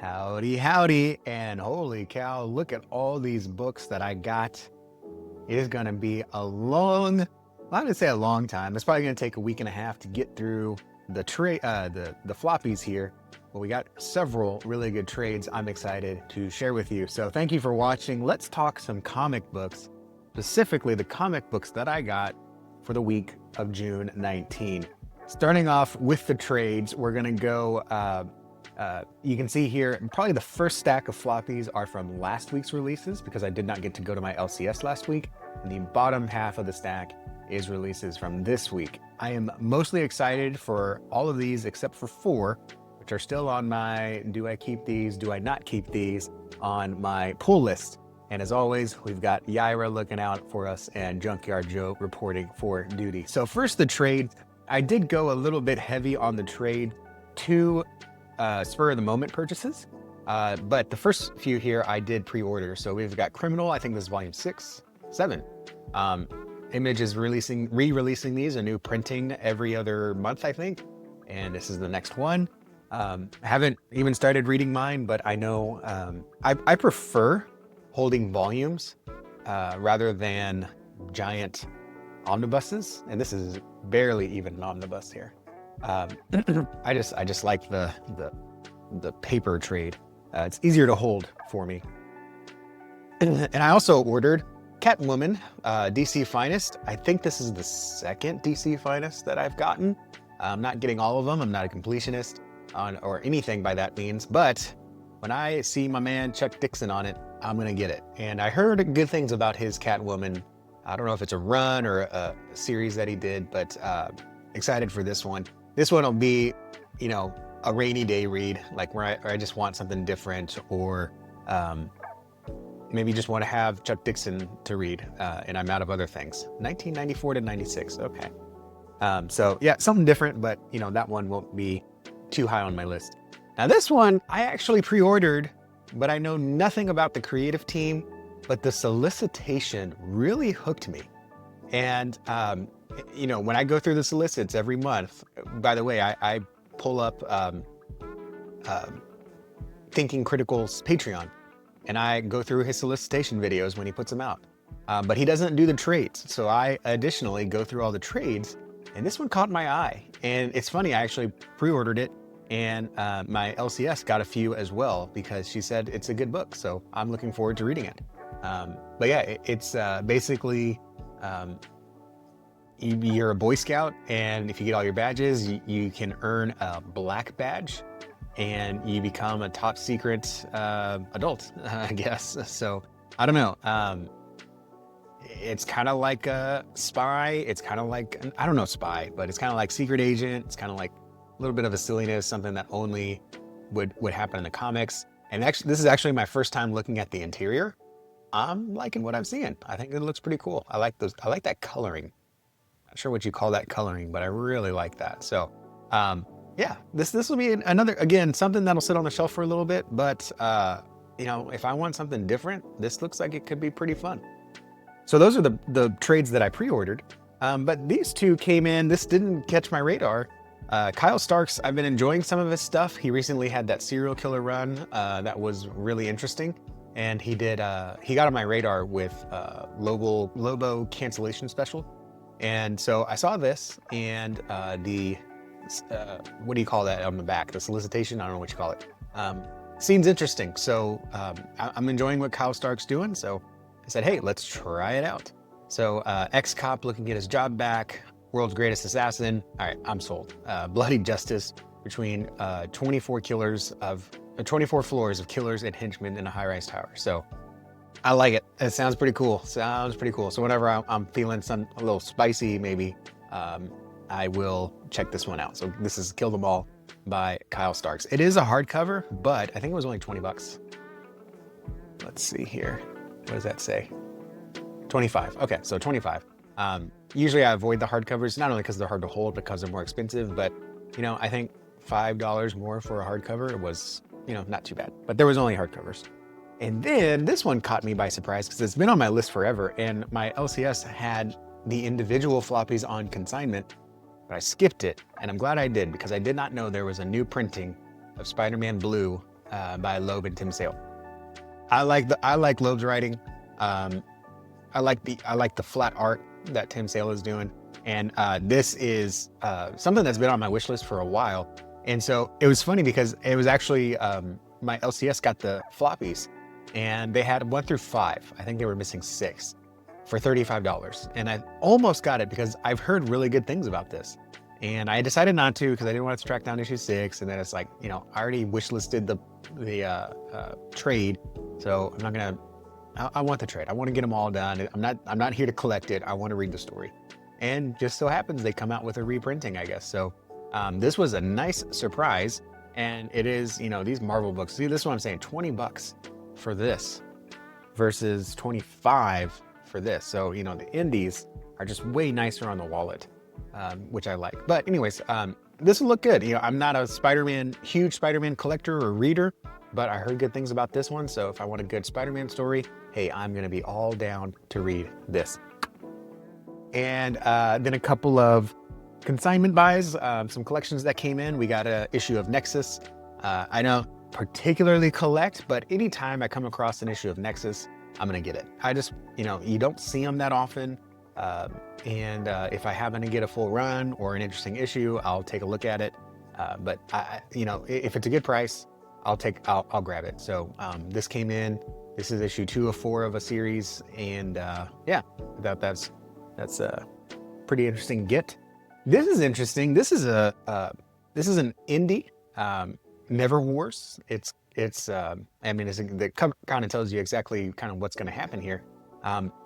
Howdy, howdy, and holy cow, look at all these books that I got. It is going to be I'm going to say a long time. It's probably going to take a week and a half to get through the floppies here. But we got several really good trades I'm excited to share with you. So thank you for watching. Let's talk some comic books, specifically the comic books that I got for the week of June 19. Starting off with the trades, we're going to go you can see here, probably the first stack of floppies are from last week's releases because I did not get to go to my LCS last week. And the bottom half of the stack is releases from this week. I am mostly excited for all of these except for 4, which are still on my do I keep these, do I not keep these on my pull list. And as always, we've got Yaira looking out for us and Junkyard Joe reporting for duty. So first the trade, I did go a little bit heavy on the trade to spur of the moment purchases, but the first few here I did pre-order. So we've got Criminal, I think this is volume 7. Image is re-releasing these, a new printing every other month, I think, and this is the next one. Haven't even started reading mine, but I know I prefer holding volumes rather than giant omnibuses, and this is barely even an omnibus here. I just like the paper trade. It's easier to hold for me. And I also ordered Catwoman, DC Finest. I think this is the second DC Finest that I've gotten. I'm not getting all of them. I'm not a completionist or anything by that means, but when I see my man Chuck Dixon on it, I'm gonna get it. And I heard good things about his Catwoman. I don't know if it's a run or a series that he did, but excited for this one. This one will be, you know, a rainy day read, like where I just want something different, or maybe just want to have Chuck Dixon to read, and I'm out of other things. 1994 to 96, okay. So yeah, something different, but you know, that one won't be too high on my list. Now this one, I actually pre-ordered, but I know nothing about the creative team, but the solicitation really hooked me. And you know, when I go through the solicits every month, by the way, I pull up Thinking Critical's Patreon, and I go through his solicitation videos when he puts them out. But he doesn't do the trades. So I additionally go through all the trades, and this one caught my eye. And it's funny, I actually pre-ordered it, and my LCS got a few as well because she said it's a good book. So I'm looking forward to reading it. But yeah, it's basically, you're a Boy Scout, and if you get all your badges, you can earn a black badge, and you become a top secret adult, I guess. So I don't know. It's kind of like a spy. It's kind of like, I don't know spy, but it's kind of like secret agent. It's kind of like a little bit of a silliness, something that only would happen in the comics. And actually, this is actually my first time looking at the interior. I'm liking what I'm seeing. I think it looks pretty cool. I like those. I like that coloring. Not sure what you call that coloring, but I really like that. So yeah, this will be another, again, something that'll sit on the shelf for a little bit, but you know, if I want something different, this looks like it could be pretty fun. So those are the trades that I pre-ordered, but these two came in. This didn't catch my radar. Kyle Starks, I've been enjoying some of his stuff. He recently had that serial killer run that was really interesting, and he got on my radar with Lobo cancellation special. And so I saw this, and what do you call that on the back? The solicitation? I don't know what you call it. Seems interesting. So I'm enjoying what Kyle Stark's doing. So I said, hey, let's try it out. So ex-cop looking to get his job back, world's greatest assassin. All right, I'm sold. Bloody justice between 24 floors of killers and henchmen in a high-rise tower. So I like it. It sounds pretty cool. So whenever I'm feeling a little spicy, maybe, I will check this one out. So this is Kill Them All by Kyle Starks. It is a hardcover, but I think it was only 20 bucks. Let's see here. What does that say? 25. Okay, so 25. Usually I avoid the hardcovers, not only because they're hard to hold, because they're more expensive, but you know, I think $5 more for a hardcover was, you know, not too bad. But there was only hardcovers. And then this one caught me by surprise because it's been on my list forever, and my LCS had the individual floppies on consignment, but I skipped it, and I'm glad I did because I did not know there was a new printing of Spider-Man Blue by Loeb and Tim Sale. I like Loeb's writing. I like the flat art that Tim Sale is doing. And this is something that's been on my wish list for a while. And so it was funny because it was actually my LCS got the floppies, and they had 1 through 5. I think they were missing 6 for $35. And I almost got it because I've heard really good things about this. And I decided not to because I didn't want to track down issue 6. And then it's like, I already wish listed the trade. So I'm not gonna, I want the trade. I want to get them all done. I'm not here to collect it. I want to read the story. And just so happens they come out with a reprinting, I guess. So this was a nice surprise. And it is, these Marvel books, see, this is what I'm saying, $20 for this versus 25 for this. So, the indies are just way nicer on the wallet, which I like. But anyways, this will look good. I'm not a huge Spider-Man collector or reader, but I heard good things about this one. So if I want a good Spider-Man story, hey, I'm going to be all down to read this. And then a couple of consignment buys, some collections that came in. We got an issue of Nexus. I don't particularly collect, but anytime I come across an issue of Nexus, I'm going to get it. I just, you don't see them that often. And if I happen to get a full run or an interesting issue, I'll take a look at it. But if it's a good price, I'll grab it. So this came in. This is issue 2 of 4 of a series, and yeah, that's a pretty interesting get. This is interesting. This is an indie, Never Wars. The cover kind of tells you exactly kind of what's going to happen here.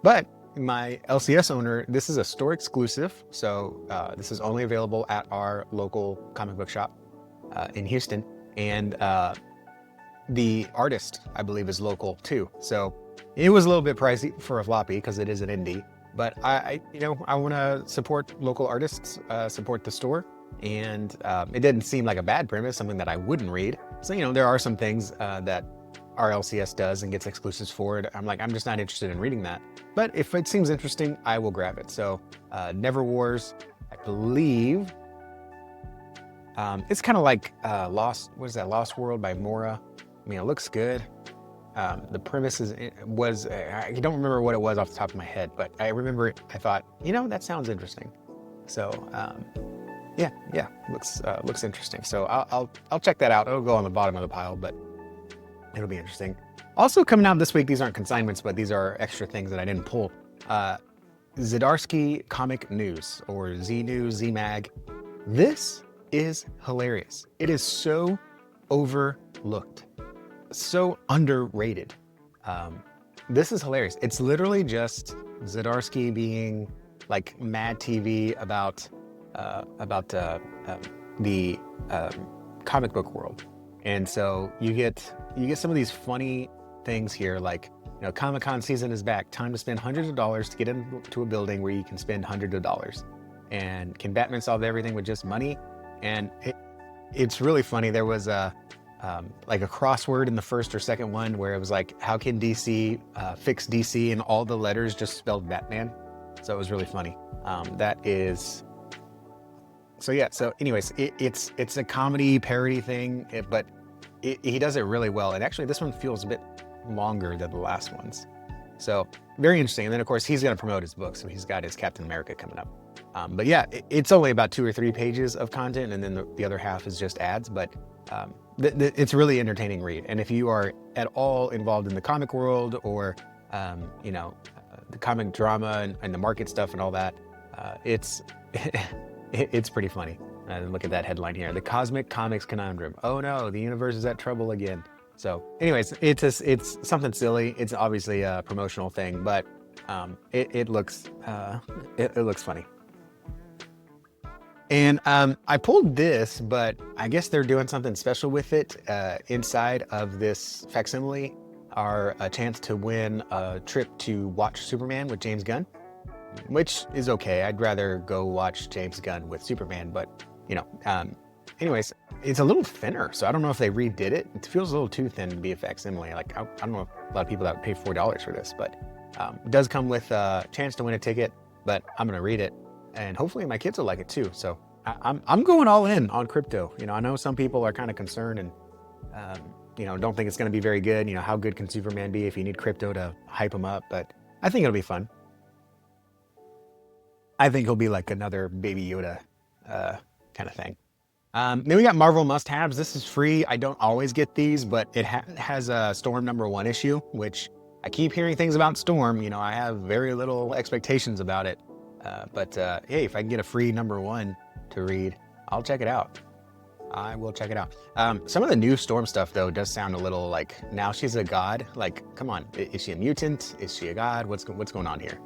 But my LCS owner, this is a store exclusive. So this is only available at our local comic book shop in Houston. And the artist, I believe, is local too. So it was a little bit pricey for a floppy because it is an indie. But I want to support local artists, support the store. And it didn't seem like a bad premise, something that I wouldn't read. So, there are some things that our LCS does and gets exclusives for it. I'm just not interested in reading that. But if it seems interesting, I will grab it. So Never Wars, I believe, it's kind of like Lost World by Mora. It looks good. The premise was, I don't remember what it was off the top of my head, but I remember I thought, that sounds interesting. So yeah, looks interesting. So I'll check that out. It'll go on the bottom of the pile, but it'll be interesting. Also coming out this week, these aren't consignments, but these are extra things that I didn't pull. Zdarsky Comic News, or Z News, Z Mag. This is hilarious. It is so overlooked, so underrated. This is hilarious. It's literally just Zdarsky being like Mad TV about the comic book world. And so you get some of these funny things here, like, Comic-Con season is back. Time to spend hundreds of dollars to get into a building where you can spend hundreds of dollars. And can Batman solve everything with just money? And it's really funny. There was like a crossword in the first or second one where it was like, how can DC fix DC? And all the letters just spelled Batman. So it was really funny. So anyways, it's a comedy parody thing, but he does it really well. And actually this one feels a bit longer than the last ones. So very interesting. And then of course he's going to promote his book. So he's got his Captain America coming up. But yeah, it's only about 2 or 3 pages of content. And then the other half is just ads, but it's a really entertaining read. And if you are at all involved in the comic world or, the comic drama and the market stuff and all that, it's pretty funny. Look at that headline here. The Cosmic Comics Conundrum. Oh no, the universe is at trouble again. So anyways, it's something silly. It's obviously a promotional thing, but it looks funny. And I pulled this, but I guess they're doing something special with it. Inside of this facsimile are a chance to win a trip to watch Superman with James Gunn, which is okay. I'd rather go watch James Gunn with Superman, but anyways, it's a little thinner. So I don't know if they redid it. It feels a little too thin to be a facsimile. Like, I don't know a lot of people that would pay $4 for this, but it does come with a chance to win a ticket, but I'm going to read it. And hopefully my kids will like it too. So I'm going all in on crypto. I know some people are kind of concerned and don't think it's going to be very good. How good can Superman be if you need crypto to hype him up? But I think it'll be fun. I think he'll be like another Baby Yoda kind of thing. Then we got Marvel must-haves. This is free. I don't always get these, but it has a Storm #1 issue, which I keep hearing things about Storm. I have very little expectations about it. But hey, if I can get a free #1 to read, I'll check it out. I will check it out. Some of the new Storm stuff, though, does sound a little like, now she's a god. Like, come on, is she a mutant? Is she a god? What's going on here?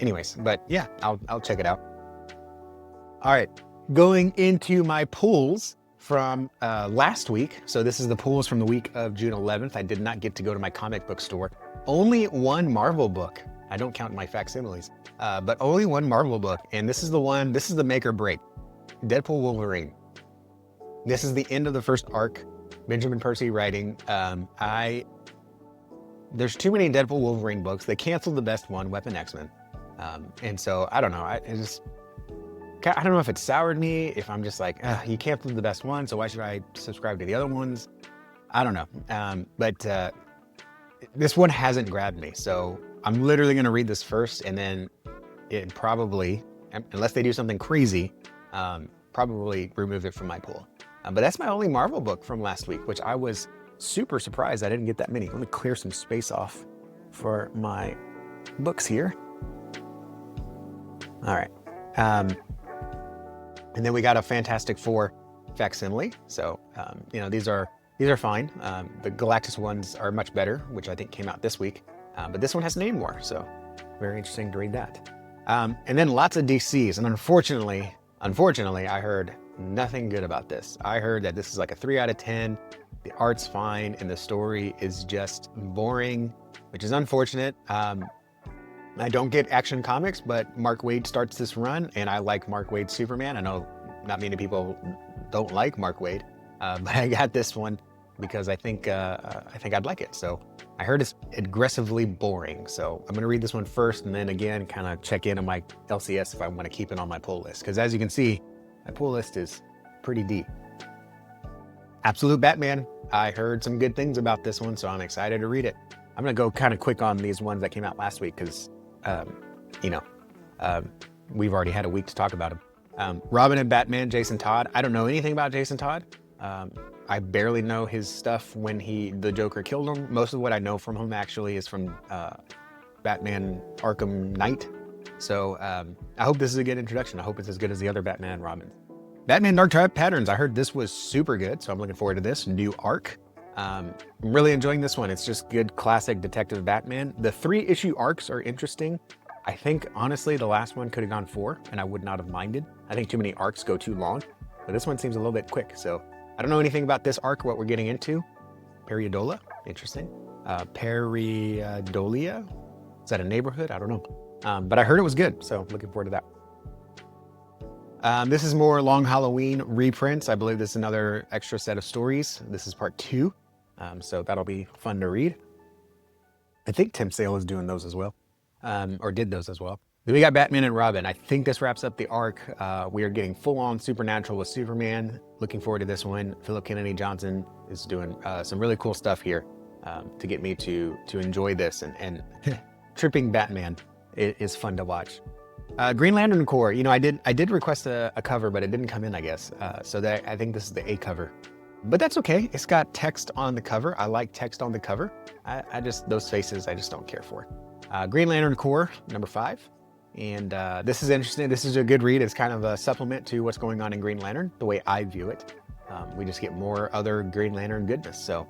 Anyways, but yeah, I'll check it out. All right, going into my pulls from last week. So this is the pulls from the week of June 11th. I did not get to go to my comic book store. Only one Marvel book. I don't count my facsimiles, but only one Marvel book. And this is the make or break. Deadpool Wolverine. This is the end of the first arc. Benjamin Percy writing. There's too many Deadpool Wolverine books. They canceled the best one, Weapon X-Men. And so I don't know. I don't know if it soured me, if I'm just like, you canceled the best one, so why should I subscribe to the other ones? I don't know. But this one hasn't grabbed me. So I'm literally going to read this first, and then it probably, unless they do something crazy, probably remove it from my pool. But that's my only Marvel book from last week, which I was super surprised I didn't get that many. Let me clear some space off for my books here. All right. And then we got a Fantastic Four facsimile. So, these are fine. The Galactus ones are much better, which I think came out this week. But this one has Namor, so very interesting to read that. And then lots of DCs. And unfortunately, I heard nothing good about this. I heard that this is like a 3 out of 10. The art's fine, and the story is just boring, which is unfortunate. I don't get Action Comics, but Mark Waid starts this run, and I like Mark Waid's Superman. I know not many people don't like Mark Waid, but I got this one because I think I'd like it. So I heard it's aggressively boring. So I'm gonna read this one first, and then again, kind of check in on my LCS if I want to keep it on my pull list. Because as you can see, my pull list is pretty deep. Absolute Batman. I heard some good things about this one, so I'm excited to read it. I'm gonna go kind of quick on these ones that came out last week because, we've already had a week to talk about them. Robin and Batman, Jason Todd. I don't know anything about Jason Todd. I barely know his stuff when the Joker killed him. Most of what I know from him actually is from Batman Arkham Knight. So I hope this is a good introduction. I hope it's as good as the other Batman and Robin. Batman Dark Patterns. I heard this was super good, so I'm looking forward to this new arc. I'm really enjoying this one. It's just good classic detective Batman. The 3-issue arcs are interesting. I think, honestly, the last one could have gone 4, and I would not have minded. I think too many arcs go too long, but this one seems a little bit quick. So I don't know anything about this arc, what we're getting into. Periodola, interesting. Periodolia, is that a neighborhood? I don't know. But I heard it was good, so looking forward to that. This is more Long Halloween reprints. I believe this is another extra set of stories. This is part 2, so that'll be fun to read. I think Tim Sale is doing those as well, or did those as well. Then we got Batman and Robin. I think this wraps up the arc. We are getting full-on supernatural with Superman. Looking forward to this one. Philip Kennedy Johnson is doing some really cool stuff here to get me to enjoy this. And tripping Batman is fun to watch. Green Lantern Corps. I did request a cover, but it didn't come in, I guess. So I think this is the A cover. But that's okay. It's got text on the cover. I like text on the cover. Those faces, I just don't care for. Green Lantern Corps, number 5. And this is interesting. This is a good read. It's kind of a supplement to what's going on in Green Lantern, the way I view it. We just get more other Green Lantern goodness. So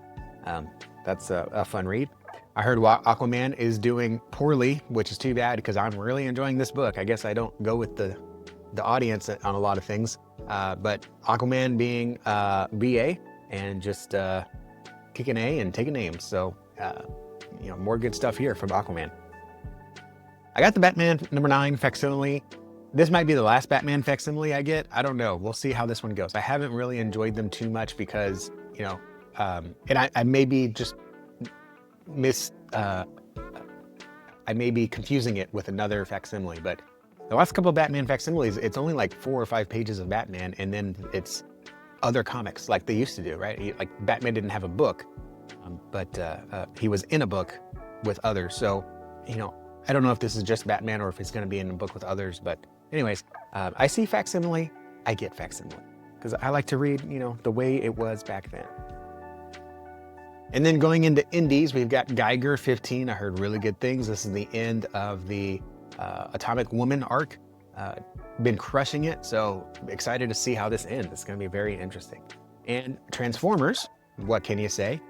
that's a fun read. I heard Aquaman is doing poorly, which is too bad because I'm really enjoying this book. I guess I don't go with the audience on a lot of things. But Aquaman being BA and just kicking A and taking names. So, more good stuff here from Aquaman. I got the Batman number 9 facsimile. This might be the last Batman facsimile I get. I don't know. We'll see how this one goes. I haven't really enjoyed them too much because, and I may be just I may be confusing it with another facsimile, but the last couple of Batman facsimiles, it's only like 4 or 5 pages of Batman, and then it's other comics like they used to do, right? Like Batman didn't have a book, but he was in a book with others. So, I don't know if this is just Batman or if it's going to be in a book with others. But anyways, I see Facsimile. I get Facsimile because I like to read, the way it was back then. And then going into indies, we've got Geiger 15. I heard really good things. This is the end of the Atomic Woman arc. Been crushing it, so excited to see how this ends. It's going to be very interesting. And Transformers, what can you say?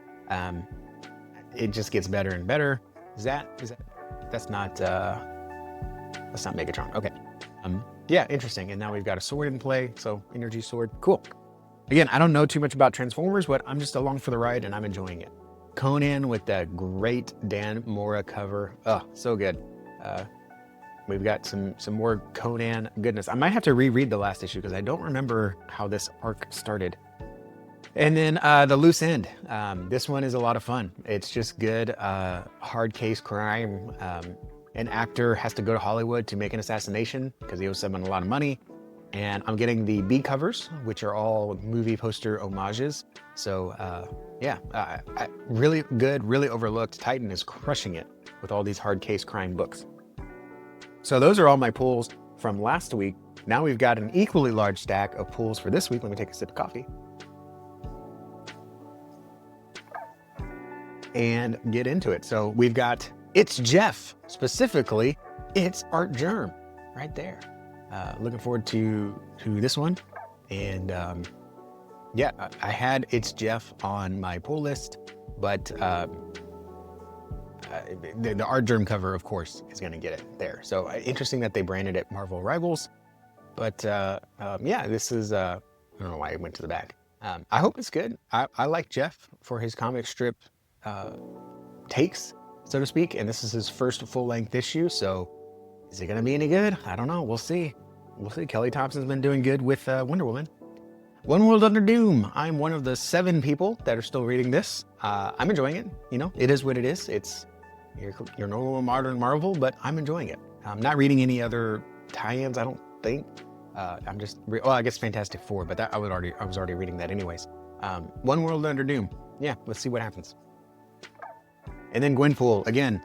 It just gets better and better. That's not Megatron. Okay. Yeah, interesting. And now we've got a sword in play, so energy sword, cool. Again, I don't know too much about Transformers, but I'm just along for the ride and I'm enjoying it. Conan with that great Dan Mora cover. Oh, so good. We've got some more Conan goodness. I might have to reread the last issue because I don't remember how this arc started. And then The Loose End. This one is a lot of fun. It's just good, hard case crime. An actor has to go to Hollywood to make an assassination because he owes someone a lot of money. And I'm getting the B covers, which are all movie poster homages. So yeah, really good, really overlooked. Titan is crushing it with all these hard case crime books. So those are all my pulls from last week. Now we've got an equally large stack of pulls for this week. Let me take a sip of coffee. And get into it. So we've got It's Jeff, specifically, It's Art Germ, right there. Looking forward to this one. And yeah, I had It's Jeff on my pull list, but the Art Germ cover, of course, is going to get it there. So interesting that they branded it Marvel Rivals. But yeah, this is, I don't know why it went to the back. I hope it's good. I like Jeff for his comic strip takes, so to speak. And this is his first full-length issue. So is it going to be any good? I don't know. We'll see. We'll see. Kelly Thompson's been doing good with Wonder Woman. One World Under Doom. I'm one of the 7 people that are still reading this. I'm enjoying it. It is what it is. It's your normal modern Marvel, but I'm enjoying it. I'm not reading any other tie-ins, I don't think. I'm just, well, I guess Fantastic Four, but I was already reading that anyways. One World Under Doom. Yeah, let's see what happens. And then Gwenpool, again,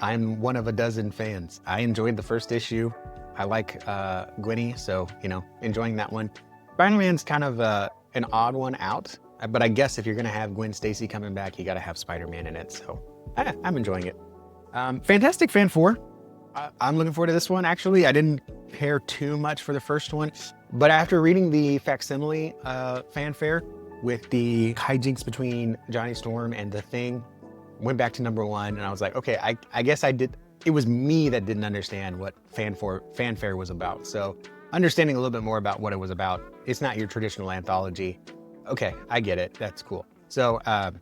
I'm one of a dozen fans. I enjoyed the first issue. I like Gwenny, so, enjoying that one. Spider-Man's kind of an odd one out, but I guess if you're gonna have Gwen Stacy coming back, you gotta have Spider-Man in it, so I'm enjoying it. Fantastic Fan 4. I'm looking forward to this one, actually. I didn't care too much for the first one, but after reading the Facsimile fanfare with the hijinks between Johnny Storm and the Thing, went back to #1, and I was like, okay, I guess I did. It was me that didn't understand what fanfare was about. So understanding a little bit more about what it was about. It's not your traditional anthology. Okay, I get it. That's cool. So got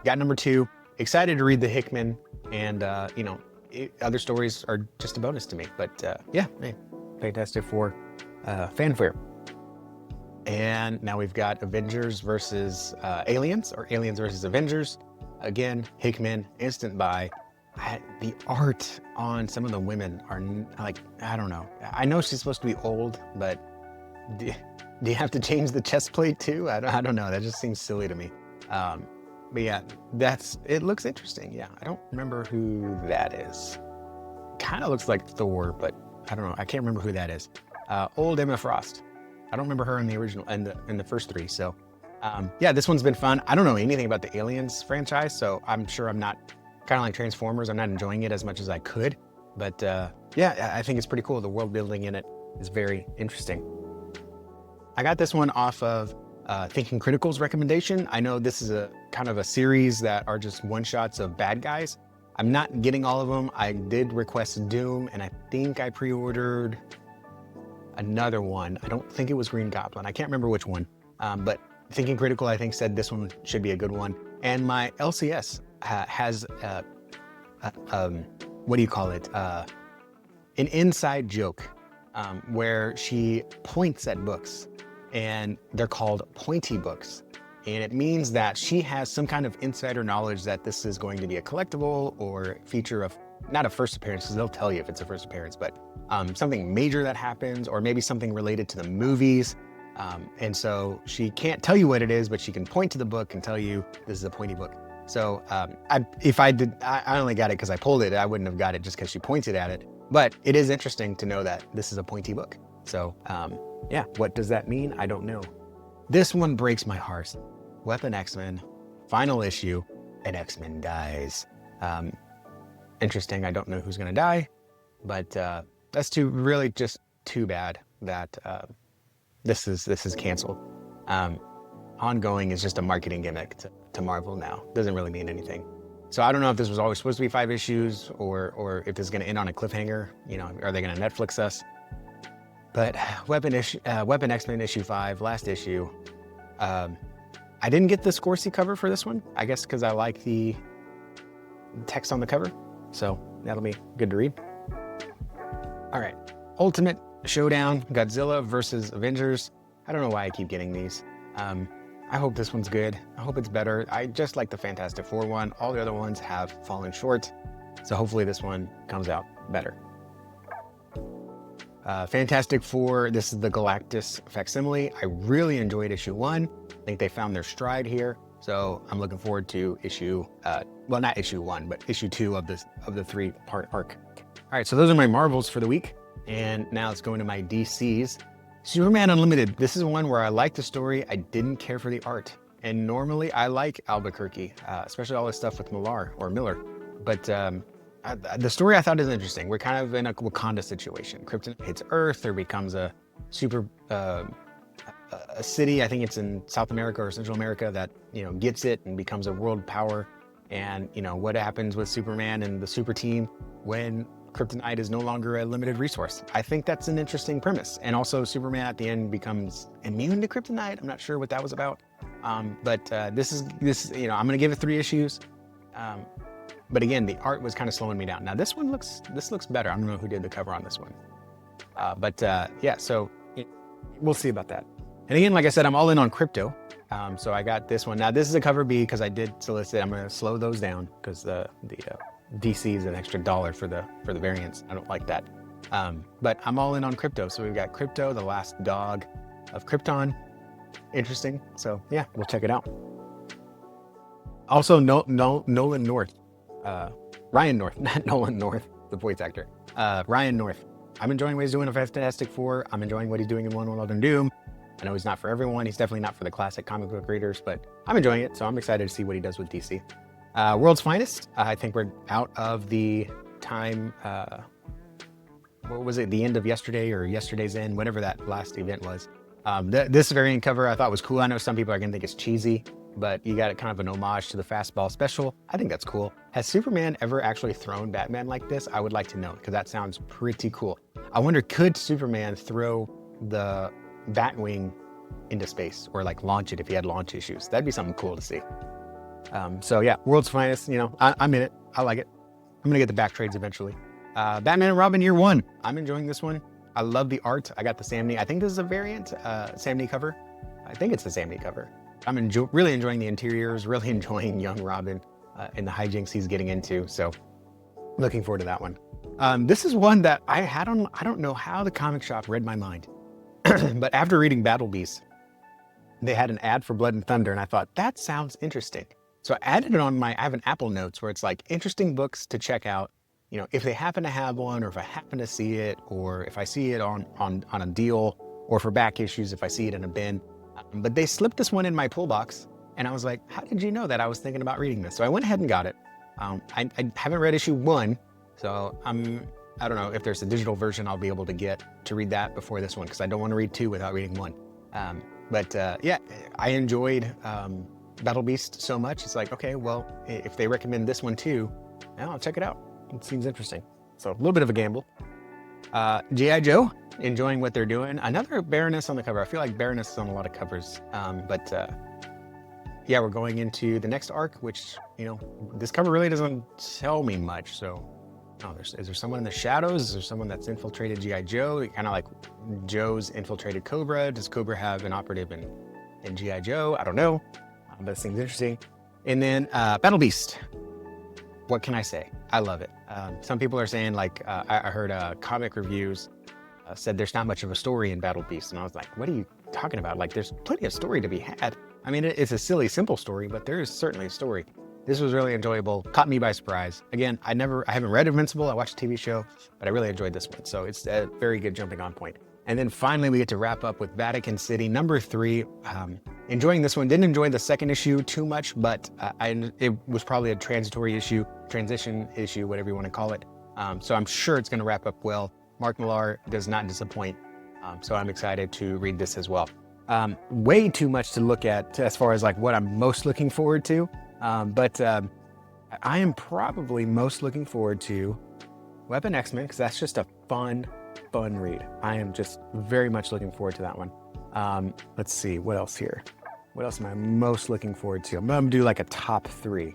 #2. Excited to read the Hickman, and other stories are just a bonus to me. But yeah, hey, Fantastic Four fanfare. And now we've got Avengers versus Aliens, or Aliens versus Avengers. Again, Hickman, instant buy. The art on some of the women are like, I don't know. I know she's supposed to be old, but do you have to change the chest plate too? I don't know. That just seems silly to me. But yeah, it looks interesting. Yeah, I don't remember who that is. Kind of looks like Thor, but I don't know. I can't remember who that is. Old Emma Frost. I don't remember her in the original, in the first 3. So yeah, this one's been fun. I don't know anything about the Aliens franchise, so I'm sure I'm not, kind of like Transformers, I'm not enjoying it as much as I could. But yeah, I think it's pretty cool. The world building in it is very interesting. I got this one off of Thinking Critical's recommendation. I know this is a kind of a series that are just one-shots of bad guys. I'm not getting all of them. I did request Doom, and I think I pre-ordered another one. I don't think it was Green Goblin. I can't remember which one. But Thinking Critical, I think, said this one should be a good one. And my LCS has, what do you call it? An inside joke where she points at books, and they're called pointy books. And it means that she has some kind of insider knowledge that this is going to be a collectible or feature of, not a first appearance, because they'll tell you if it's a first appearance, but something major that happens, or maybe something related to the movies. And so she can't tell you what it is, but she can point to the book and tell you this is a pointy book. So I only got it because I pulled it. I wouldn't have got it just because she pointed at it. But it is interesting to know that this is a pointy book. So yeah, what does that mean? I don't know. This one breaks my heart. Weapon X-Men, final issue, and X-Men dies. Interesting. I don't know who's gonna die, but that's really just too bad that this is canceled. Ongoing is just a marketing gimmick to Marvel now. Doesn't really mean anything. So I don't know if this was always supposed to be 5 issues or if this is going to end on a cliffhanger. You know, are they going to Netflix us? But Weapon X-Men issue 5, last issue. I didn't get the Scorsese cover for this one. I guess because I like the text on the cover. So that'll be good to read. All right, Ultimate Showdown, Godzilla versus Avengers. I don't know why I keep getting these. I hope this one's good. I hope it's better. I just like the Fantastic Four one. All the other ones have fallen short. So hopefully this one comes out better. Fantastic Four, this is the Galactus Facsimile. I really enjoyed issue 1. I think they found their stride here. So I'm looking forward to well, not issue 1, but issue 2 of the 3-part arc. All right, so those are my Marvels for the week. And now let's go into my DCs. Superman Unlimited. This is one where I like the story. I didn't care for the art. And normally I like Albuquerque, especially all this stuff with Miller. But the story I thought is interesting. We're kind of in a Wakanda situation. Krypton hits Earth. There becomes a city, I think it's in South America or Central America, that, you know, gets it and becomes a world power. And, you know, what happens with Superman and the super team when kryptonite is no longer a limited resource. I think that's an interesting premise. And also Superman at the end becomes immune to kryptonite. I'm not sure what that was about. But this is, you know, I'm gonna give it 3 issues. But again, the art was kind of slowing me down. Now this looks better. I don't know who did the cover on this one. Yeah, so we'll see about that. And again, like I said, I'm all in on crypto. So I got this one. Now this is a cover B because I did solicit. I'm gonna slow those down because the DC is an extra $1 for the variants. I don't like that. But I'm all in on crypto. So we've got Crypto, the last dog of Krypton. Interesting. So yeah, we'll check it out. Also, Nolan North, Ryan North, not Nolan North, the voice actor. Ryan North. I'm enjoying what he's doing in Fantastic Four. I'm enjoying what he's doing in 111 Doom. I know he's not for everyone. He's definitely not for the classic comic book readers, but I'm enjoying it. So I'm excited to see what he does with DC. World's Finest. I think we're out of the time, what was it? The end of yesterday or yesterday's end, whatever that last event was. This variant cover I thought was cool. I know some people are gonna think it's cheesy, but you got it kind of an homage to the Fastball special. I think that's cool. Has Superman ever actually thrown Batman like this? I would like to know, because that sounds pretty cool. I wonder, could Superman throw the Batwing into space or like launch it if he had launch issues? That'd be something cool to see. So yeah, World's Finest, you know, I'm in it. I like it. I'm gonna get the back trades eventually. Batman and Robin Year 1. I'm enjoying this one. I love the art. I got the Sam Neill. I think this is a variant Sam Neill cover. I think it's the Sam Neill cover. I'm really enjoying the interiors, really enjoying young Robin and the hijinks he's getting into. So looking forward to that one. This is one that I don't know how the comic shop read my mind. But after reading Battle Beast, they had an ad for Blood and Thunder, and I thought, that sounds interesting. So I added it on I have an Apple Notes where it's like interesting books to check out, you know, if they happen to have one, or if I happen to see it, or if I see it on a deal, or for back issues, if I see it in a bin. But they slipped this one in my pull box, and I was like, how did you know that I was thinking about reading this? So I went ahead and got it. I haven't read issue 1, so I don't know if there's a digital version I'll be able to get to read that before this one, because I don't want to read 2 without reading 1. Yeah, I enjoyed Battle Beast so much. It's like, okay, well, if they recommend this one too, I'll check it out. It seems interesting. So a little bit of a gamble. G.I. Joe, enjoying what they're doing. Another Baroness on the cover. I feel like Baroness is on a lot of covers. Yeah, we're going into the next arc, which, you know, this cover really doesn't tell me much. So, is there someone in the shadows? Is there someone that's infiltrated G.I. Joe? Kind of like Joe's infiltrated Cobra. Does Cobra have an operative in G.I. Joe? I don't know, but it seems interesting. And then Battle Beast. What can I say? I love it. Some people are saying, like, I heard comic reviews said there's not much of a story in Battle Beast. And I was like, what are you talking about? Like, there's plenty of story to be had. I mean, it's a silly, simple story, but there is certainly a story. This was really enjoyable, caught me by surprise. Again, I haven't read Invincible, I watched the TV show, but I really enjoyed this one. So it's a very good jumping on point. And then finally, we get to wrap up with Vatican City, number 3. Enjoying this one. Didn't enjoy the second issue too much, but it was probably a transition issue, whatever you want to call it. So I'm sure it's going to wrap up well. Mark Millar does not disappoint. So I'm excited to read this as well. Way too much to look at as far as like what I'm most looking forward to. But I am probably most looking forward to Weapon X-Men, because that's just a fun read. I am just very much looking forward to that one. Let's see, what else here? What else am I most looking forward to? I'm gonna do like a top 3.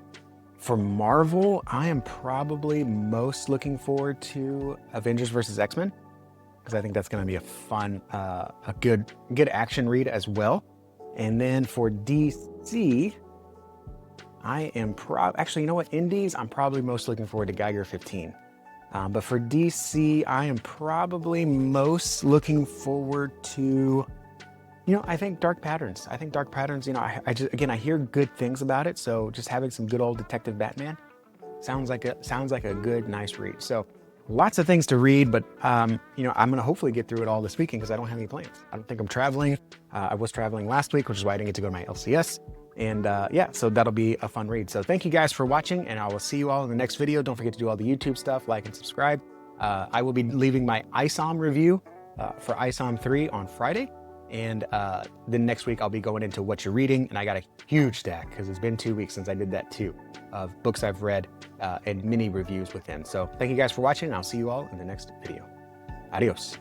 For Marvel, I am probably most looking forward to Avengers versus X-Men, because I think that's gonna be a fun, a good action read as well. And then for DC, I am actually, you know what, Indies, I'm probably most looking forward to Geiger 15. But for DC, I am probably most looking forward to, I think Dark Patterns. I think Dark Patterns, I hear good things about it. So just having some good old Detective Batman sounds like a good, nice read. So lots of things to read, but I'm gonna hopefully get through it all this weekend because I don't have any plans. I don't think I'm traveling. I was traveling last week, which is why I didn't get to go to my LCS. And so that'll be a fun read. So thank you guys for watching, and I will see you all in the next video. Don't forget to do all the YouTube stuff, like and subscribe. I will be leaving my ISOM review for ISOM 3 on Friday. And then next week I'll be going into what you're reading, and I got a huge stack because it's been 2 weeks since I did that too, of books I've read and mini reviews within. So thank you guys for watching, and I'll see you all in the next video. Adios.